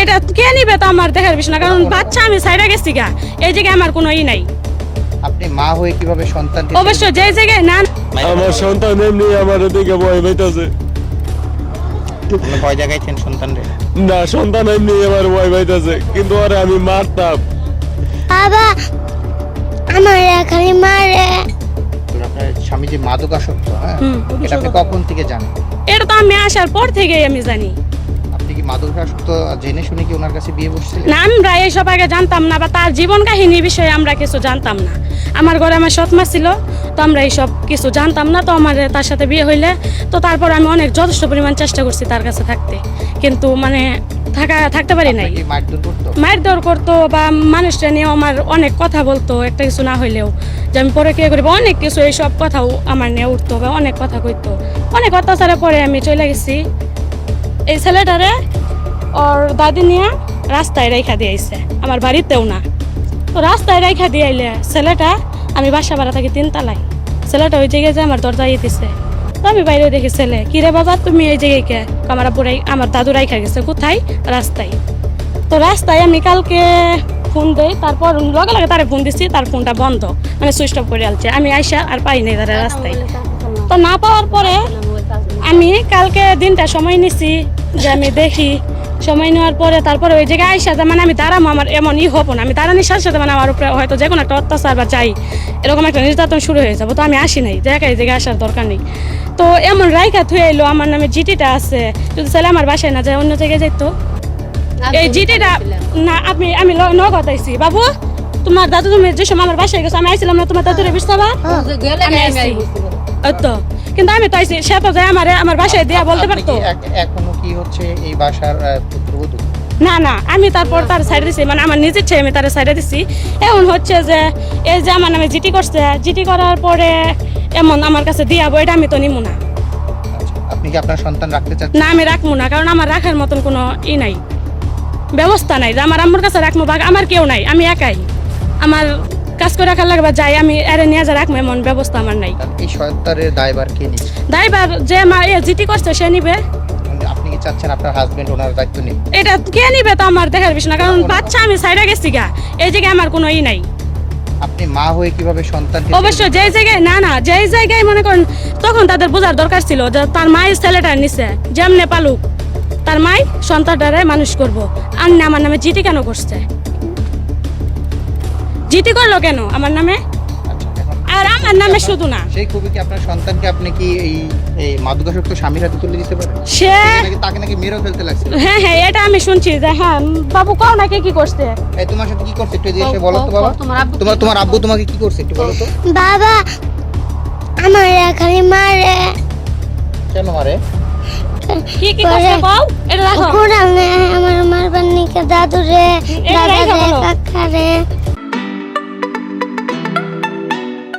এটা কে নিবে তো আমার দেখার বিষয় না, কারণ বাচ্চা আমি সাইডে গেছি গা, এই জায়গায় আমার কোনো ই নাই। আপনি মা হয়ে কিভাবে সন্তানকে অবশ্য যে জায়গায় না আমার সন্তান এমনি আমার দিকে ভয় পাইতেছে। ভয় জাগাইছেন সন্তানরে? না, সন্তান এমনি আমার ভয় পাইতেছে, কিন্তু আরে আমি মারতাম। বাবা আমার খালি মারে। আপনার স্বামী যে মাদকাসক্ত, হ্যাঁ, এটা আপনি কখন থেকে জানেন? এটা তো আমি আসার পর থেকেই আমি জানি। আপনি কি মাদকাসক্ত জেনে শুনে কি ওনার কাছে বিয়ে বসছিলেন? না, আমরা এইসব আগে জানতাম না, বা তার জীবন কাহিনী বিষয়ে আমরা কিছু জানতাম না। আমার ঘরে আমার সৎমা ছিল, তো আমরা এইসব কিছু জানতাম না। তো আমার তার সাথে বিয়ে হইলে তো তারপর আমি অনেক যথেষ্ট পরিমাণ চেষ্টা করছি তার কাছে থাকতে, কিন্তু মানে থাকতে পারি নাই। আপনাকে মারধর করতো? মারধর করতো বা মানুষটা নিয়ে আমার অনেক কথা বলতো, একটা কিছু না হইলেও যে আমি পরে কে করি বা অনেক কিছু, এইসব কথাও আমার নিয়ে উঠতো বা অনেক কথা কইতো। অনেক অত্যাচারের পরে আমি চলে গেছি। এই ছেলেটারে ওর দাদি নিয়ে রাস্তায় রেখা দিয়ে আইছে, আমার বাড়িতেও না। তো রাস্তায় রেখা দিয়ে আইলে ছেলেটা, আমি বাসা ভাড়া থাকি 3 তলায়, ছেলেটা ওই জায়গায় যে আমার দরজা দিতেছে। তো আমি বাইরে দেখি ছেলে, কিরে বাবা তুমি এই জায়গায় কে? আমার আব্বুরাই, আমার দাদু রাইখা গেছে। কোথায়? রাস্তায়। তো রাস্তায় আমি কালকে ফোন দেই, তারপর লগে লগে তারে ফোন দিচ্ছি, তার ফোনটা বন্ধ, মানে সুইচ অফ করে আলছে। আমি আইসা আর পাই নাই তারা রাস্তায়। তো না পাওয়ার পরে আমি কালকে দিনটা সময় নিছি যে আমি দেখি। সময় নেওয়ার পরে তারপরে ওই জায়গায় আইসা, মানে আমি দাঁড়াবো, আমার এমন হবো না, আমি দাঁড়ানোর সাথে সাথে মানে আমার উপরে হয়তো যে কোনো একটা অত্যাচার বা যাই এরকম একটা নির্যাতন শুরু হয়ে যাবো। তো আমি আসি নাই, এই জায়গায় আসার দরকার নেই। তো এমন রাইখা থুয়ে এলো, আমার নামে জিটিটা আছে, যদি ছেলে আমার বাসায় না যায় অন্য জায়গায় যাইতো। এই জিটিটা না, আমি নগদ আইছি। বাবু তোমার দাদু, তুমি যে সময় আমার বাসায় গেছো, আমি আইছিলাম না তোমার দাদুরে বিস্তাবা? তো কিন্তু আমি তো আইছি, সে তো যায় আমার বাসায় দিয়া বলতে পারতো। এখনো কি হচ্ছে এই বাসার পুত্রবধূ? না না, আমি তারপর তার সাইডে দিছি, মানে আমার নিজের ছেলে আমি তার সাইডে দিছি। এমন হচ্ছে যে এই যে আমার নামে জিটি করছে, জিটি করার পরে এমন আমার কাছে দিয়াবো, এটা আমি তো নিমু না। আচ্ছা, আপনি কি আপনার সন্তান রাখতে চাচ্ছেন? না, আমি রাখবো না, কারণ আমার রাখার মতন কোনো নাই, ব্যবস্থা নাই যে আমার আম্মুর কাছে রাখবো, বা আমার কেউ নাই, আমি একাই। আমার কাজ করে রাখার লাগবে, যাই আমি এরে নিয়ে যা রাখবো, এমন ব্যবস্থা আমার নাই। এই সন্তানের দায়ভার কে নিচ্ছে? দায়ভার যে জিটি করছে সে নিবে। আপনি কি চাচ্ছেন আপনার হাজবেন্ড ওনার দায়িত্ব নিক? এটা কে নিবে তো আমার দেখার বিষয় না, কারণ বাচ্চা আমি সাইডে গেছি গা, এই জায়গায় আমার কোনো নাই। আপনি মা হয়ে কিভাবে সন্তানকে? অবশ্য যে জায়গায় না, যে জায়গায় মনে করেন তখন তাদের বোঝার দরকার ছিল যে তার মায়ের ছেলেটা নিছে, যেমনে পালুক তার মাই সন্তানটারে মানুষ করবো। আর না, আমার নামে জিটি কেন করছে? জিটি করলো কেন আমার নামে? আর আমার নামে শুধু না, সেই খুবই কি আপনার সন্তানকে আপনি কি এই মাদকাসক্ত স্বামীর হাতে তুলে দিতে পারেন? সে তাকে নাকি মেরেও ফেলতে লাগছিল? হ্যাঁ, এটা আমি শুনছি যে হ্যাঁ। বাবু কও নাকি কি করছে? এই তোমার সাথে কি করছে একটু এসে বলো তো বাবা। তোমার আব্বু তোমাকে কি করছে একটু বলো তো। বাবা আমার খালি মারে। কেন মারে? কি করছে কও? এটা রাখো। কোরাল আমার মারবার নিকে দাদুরে, এটা রাইখা দাদারে, বলো। কাকারে।